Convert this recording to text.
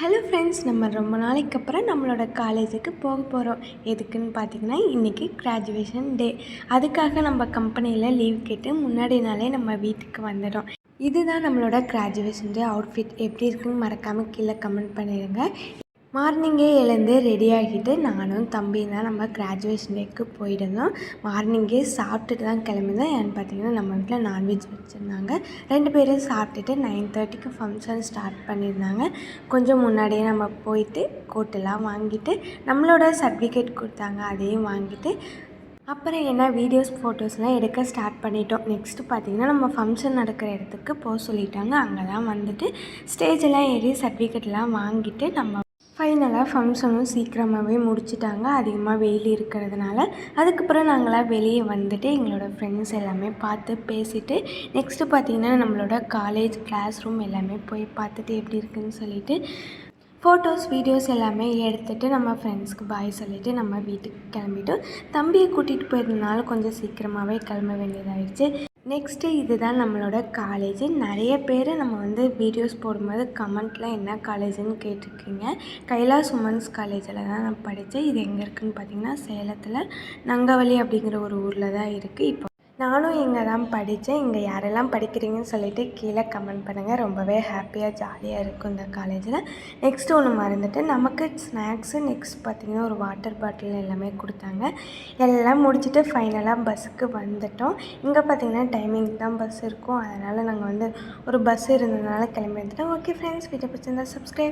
Hello friends, நம்ம ரொம்ப நாளைக்கு அப்புறம் நம்மளோட காலேஜுக்கு போக போகிறோம். எதுக்குன்னு பார்த்தீங்கன்னா, இன்றைக்கி கிராஜுவேஷன் டே. அதுக்காக நம்ம கம்பெனியில் லீவ் கேட்டு முன்னாடி நாளே நம்ம வீட்டுக்கு வந்துடும். இதுதான் நம்மளோட கிராஜுவேஷன் டே அவுட்ஃபிட். எப்படி இருக்குன்னு மறக்காமல் கீழே கமெண்ட் பண்ணிடுங்க. மார்னிங்கே எழுந்து ரெடி ஆகிட்டு நானும் தம்பியும் தான் நம்ம கிராஜுவேஷன் டேக்கு போயிடுந்தோம். மார்னிங்கே சாப்பிட்டுட்டு தான் கிளம்பிருந்தோம். ஏன்னு பார்த்தீங்கன்னா, நம்ம வீட்டில் நான்வெஜ் வச்சுருந்தாங்க. 2 பேரும் சாப்பிட்டுட்டு 9:30க்கு ஃபங்க்ஷன் ஸ்டார்ட் பண்ணியிருந்தாங்க. கொஞ்சம் முன்னாடியே நம்ம போயிட்டு கோட்டெல்லாம் வாங்கிட்டு நம்மளோட சர்டிஃபிகேட் கொடுத்தாங்க, அதையும் வாங்கிட்டு அப்புறம் என்ன வீடியோஸ் ஃபோட்டோஸ்லாம் எடுக்க ஸ்டார்ட் பண்ணிட்டோம். நெக்ஸ்ட்டு பார்த்திங்கன்னா, நம்ம ஃபங்க்ஷன் நடக்கிற இடத்துக்கு போக சொல்லிட்டாங்க. அங்கே தான் வந்துட்டு ஸ்டேஜெல்லாம் ஏறி சர்டிஃபிகேட்லாம் வாங்கிட்டு நம்ம ஃபைனலாக ஃபங்க்ஷனும் சீக்கிரமாகவே முடிச்சிட்டாங்க. அதிகமாக வெயில் இருக்கிறதுனால. அதுக்கப்புறம் நாங்களாம் வெளியே வந்துட்டு எங்களோட ஃப்ரெண்ட்ஸ் எல்லாமே பார்த்து பேசிவிட்டு நெக்ஸ்ட்டு பார்த்திங்கன்னா, நம்மளோட காலேஜ் கிளாஸ் ரூம் எல்லாமே போய் பார்த்துட்டு எப்படி இருக்குதுன்னு சொல்லிவிட்டு ஃபோட்டோஸ் வீடியோஸ் எல்லாமே எடுத்துகிட்டு நம்ம ஃப்ரெண்ட்ஸ்க்கு பாய் சொல்லிவிட்டு நம்ம வீட்டுக்கு கிளம்பிட்டோம். தம்பியை கூட்டிகிட்டு போயிருந்தனால கொஞ்சம் சீக்கிரமாகவே கிளம்ப வேண்டியதாகிடுச்சு. நெக்ஸ்ட்டு இதுதான் நம்மளோட காலேஜ். நிறைய பேர் நம்ம வீடியோஸ் போடும்போது கமெண்ட்டில் என்ன காலேஜுன்னு கேட்டிருக்கீங்க. கைலாஸ் உமன்ஸ் காலேஜில் தான் நான் படித்தேன். இது எங்கே இருக்குதுன்னு பார்த்திங்கன்னா, சேலத்தில் நங்கவலி அப்படிங்கிற ஒரு ஊரில் தான் இருக்குது. இப்போ நானும் இங்கே தான் படித்தேன். இங்கே யாரெல்லாம் படிக்கிறீங்கன்னு சொல்லிவிட்டு கீழே கமெண்ட் பண்ணுங்கள். ரொம்பவே ஹாப்பியாக ஜாலியாக இருக்கும் இந்த காலேஜில். நெக்ஸ்ட்டு ஒன்று மறந்துட்டு நமக்கு ஸ்நாக்ஸு நெக்ஸ்ட் பார்த்திங்கன்னா ஒரு வாட்டர் பாட்டில் எல்லாமே கொடுத்தாங்க. எல்லாம் முடிச்சுட்டு ஃபைனலாக பஸ்ஸுக்கு வந்துட்டோம். இங்கே பார்த்திங்கன்னா டைமிங் தான் பஸ் இருக்கும். அதனால் நாங்கள் ஒரு பஸ் இருந்ததுனால கிளம்பி வந்துட்டோம். ஓகே ஃப்ரெண்ட்ஸ், வீடியோ பிடிச்சிருந்தா சப்ஸ்கிரைப்